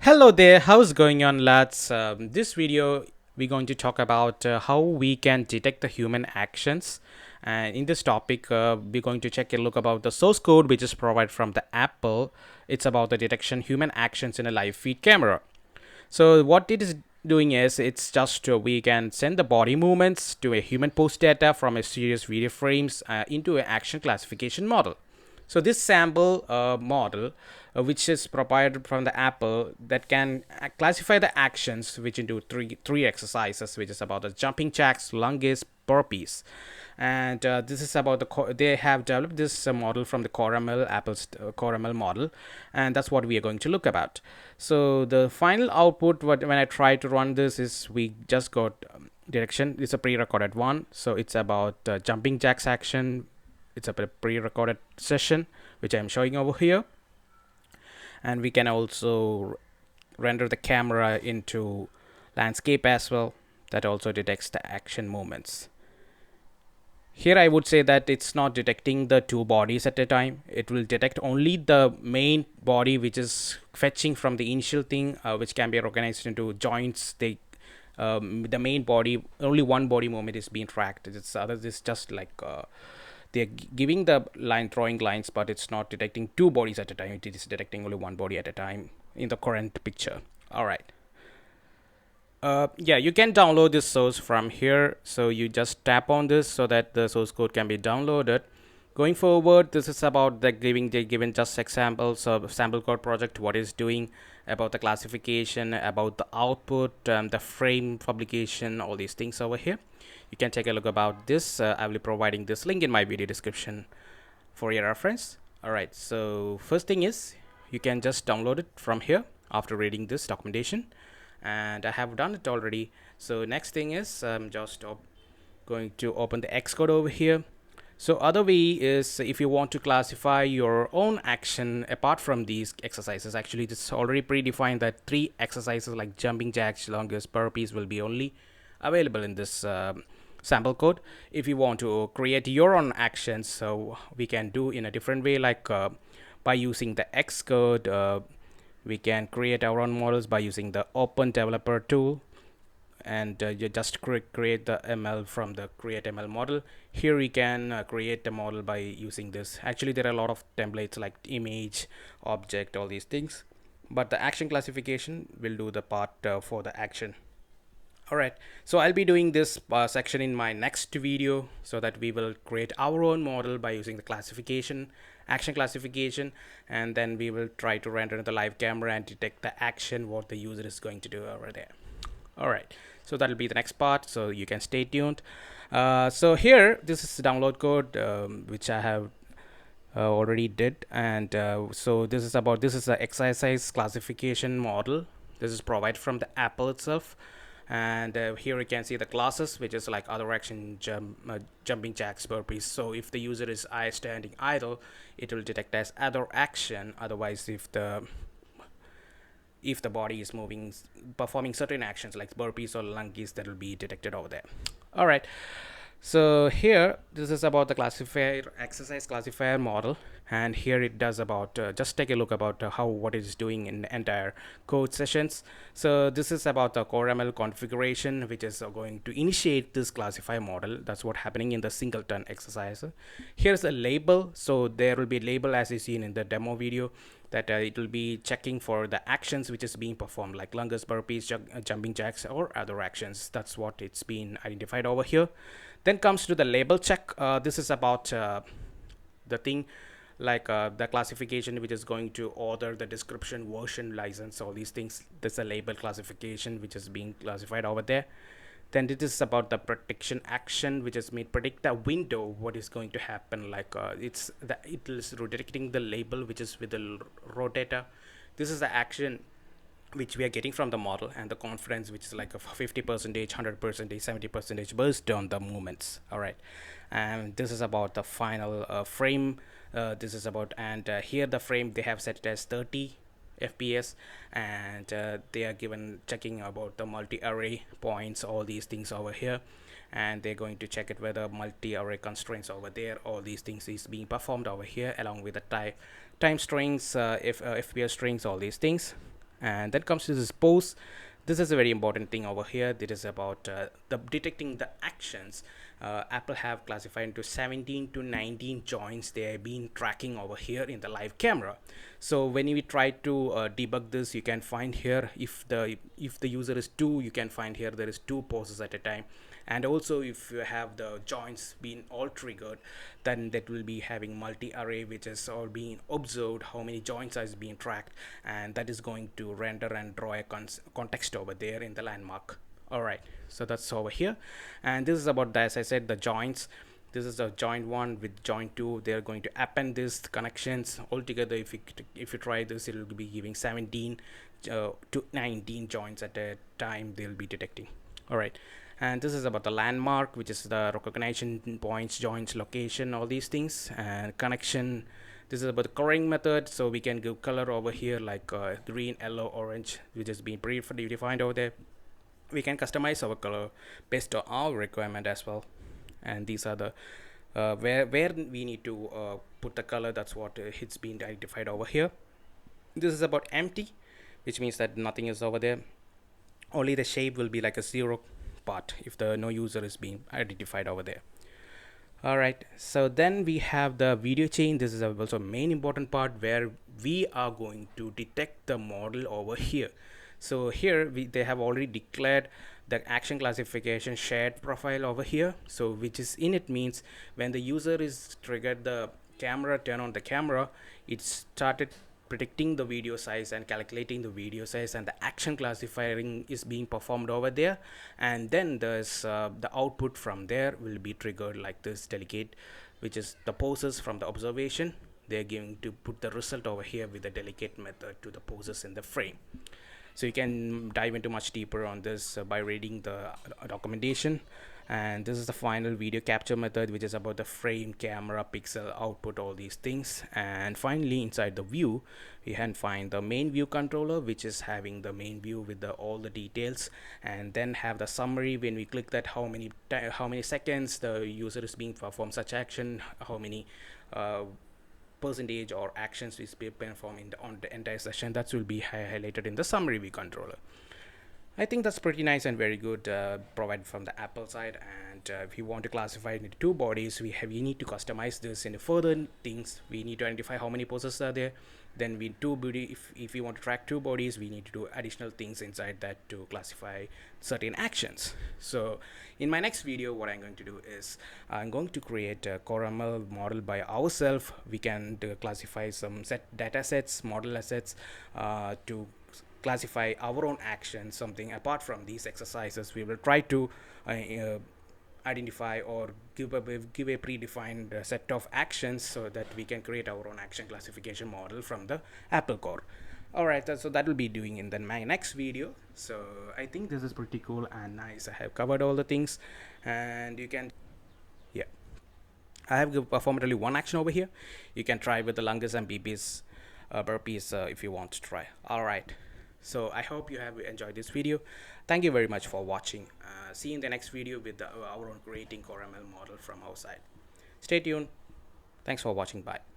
Hello there, how's going on, lads? This video we're going to talk about how we can detect the human actions, and in this topic we're going to check a look about the source code which is provided from the Apple. It's about the detection human actions in a live feed camera. So what it is doing is it's just we can send the body movements to a human post data from a series video frames into an action classification model. So this sample model, which is provided from the Apple, that can classify the actions which into three exercises, which is about the jumping jacks, lunges, burpees, and this is about they have developed this model from the CoreML Apple's CoreML model, and that's what we are going to look about. So the final output, when I try to run this, is we just got direction. It's a pre-recorded one, so it's about jumping jacks action. It's a pre-recorded session which I'm showing over here, and we can also render the camera into landscape as well. That also detects the action movements. Here I would say that it's not detecting the two bodies at a time. It will detect only the main body, which is fetching from the initial thing, which can be organized into joints. The main body, only one body movement is being tracked. It's other is just like they're giving the line drawing lines, but it's not detecting two bodies at a time. It is detecting only one body at a time in the current picture. All right. Yeah, you can download this source from here. So you just tap on this so that the source code can be downloaded. Going forward, this is about the given just examples of sample code project, what is doing, about the classification, about the output, the frame publication, all these things over here. You can take a look about this. I will be providing this link in my video description for your reference. All right, so first thing is you can just download it from here after reading this documentation, and I have done it already. So next thing is I'm just going to open the Xcode over here. So other way is if you want to classify your own action apart from these exercises. Actually, it's already predefined that 3 exercises like jumping jacks, lunges, burpees will be only available in this sample code. If you want to create your own actions, so we can do in a different way, like by using the Xcode. We can create our own models by using the Open Developer tool, and you just create the ML from the create ML model. Here we can create a model by using this. Actually, there are a lot of templates like image, object, all these things, but the action classification will do the part for the action. All right, so I'll be doing this section in my next video, so that we will create our own model by using the classification, action classification, and then we will try to render the live camera and detect the action what the user is going to do over there. All right, so that'll be the next part, so you can stay tuned. So here, this is the download code which I have already did, and so this is the exercise classification model. This is provided from the Apple itself, and here you can see the classes, which is like other action, jumping jacks, burpees. So if the user is standing idle, it will detect as other action. Otherwise, if the body is moving, performing certain actions like burpees or lunges, that will be detected over there. All right, so here this is about the classifier exercise classifier model, and here it does about just take a look about how what it is doing in the entire code sessions. So this is about the CoreML configuration, which is going to initiate this classifier model. That's what happening in the singleton exercise. Here's a label, so there will be a label as you seen in the demo video, that it will be checking for the actions which is being performed like lunges, burpees, jumping jacks, or other actions. That's what it's been identified over here. Then comes to the label check. This is about the thing like the classification which is going to order the description, version, license, all these things. There's a label classification which is being classified over there. Then this is about the prediction action, which is made predict the window what is going to happen, like it is detecting the label which is with the raw data. This is the action which we are getting from the model, and the confidence which is like a 50%, 100%, 70% based on the movements. All right, and this is about the final frame. This is about, and here the frame they have set it as 30 FPS, and they are given checking about the multi-array points, all these things over here, and they're going to check it whether multi-array constraints over there, all these things is being performed over here, along with the time strings, FPS strings, all these things. And then comes to this pose. This is a very important thing over here. This is about the detecting the actions. Apple have classified into 17 to 19 joints they have been tracking over here in the live camera. So when we try to debug this, you can find here if the user is 2, you can find here there is 2 poses at a time. And also if you have the joints being all triggered, then that will be having multi-array, which is all being observed how many joints is being tracked, and that is going to render and draw a context over there in the landmark. All right, so that's over here. And this is about, as I said, the joints. This is the joint 1 with joint 2. They are going to append these connections altogether. If you try this, it will be giving 17 to 19 joints at a time they'll be detecting. All right, and this is about the landmark, which is the recognition points, joints, location, all these things. And connection, this is about the coloring method, so we can give color over here like green, yellow, orange, which is being predefined over there. We can customize our color based on our requirement as well. And these are the where we need to put the color. That's what it's been identified over here. This is about empty, which means that nothing is over there. Only the shape will be like a 0 part if the no user is being identified over there. All right, so then we have the video chain. This is also main important part where we are going to detect the model over here. So here they have already declared the action classification shared profile over here. So which is in it means when the user is triggered the camera, turn on the camera, it started predicting the video size and calculating the video size, and the action classifying is being performed over there. And then there's the output from there will be triggered like this delegate, which is the poses from the observation. They're going to put the result over here with the delegate method to the poses in the frame. So you can dive into much deeper on this by reading the documentation. And this is the final video capture method, which is about the frame, camera, pixel, output, all these things. And finally inside the view you can find the main view controller, which is having the main view with all the details, and then have the summary. When we click that, how many seconds the user is being performed such action, how many percentage or actions is being performed on the entire session. That will be highlighted in the summary view controller. I think that's pretty nice and very good provided from the Apple side. And if you want to classify it into 2 bodies, we need to customize this into further things. We need to identify how many poses are there. Then we if we want to track 2 bodies, we need to do additional things inside that to classify certain actions. So in my next video, what I'm going to do is I'm going to create a CoreML model by ourselves. We can classify some data sets, model assets to classify our own actions. Something apart from these exercises, we will try to identify or give a predefined set of actions so that we can create our own action classification model from the Apple Core. Alright, so that will be doing in my next video. So I think this is pretty cool and nice. I have covered all the things, and you can, yeah, I have performed only one action over here. You can try with the lunges and burpees if you want to try. Alright, so I hope you have enjoyed this video. Thank you very much for watching. See you in the next video with our own creating CoreML model from our side. Stay tuned. Thanks for watching. Bye.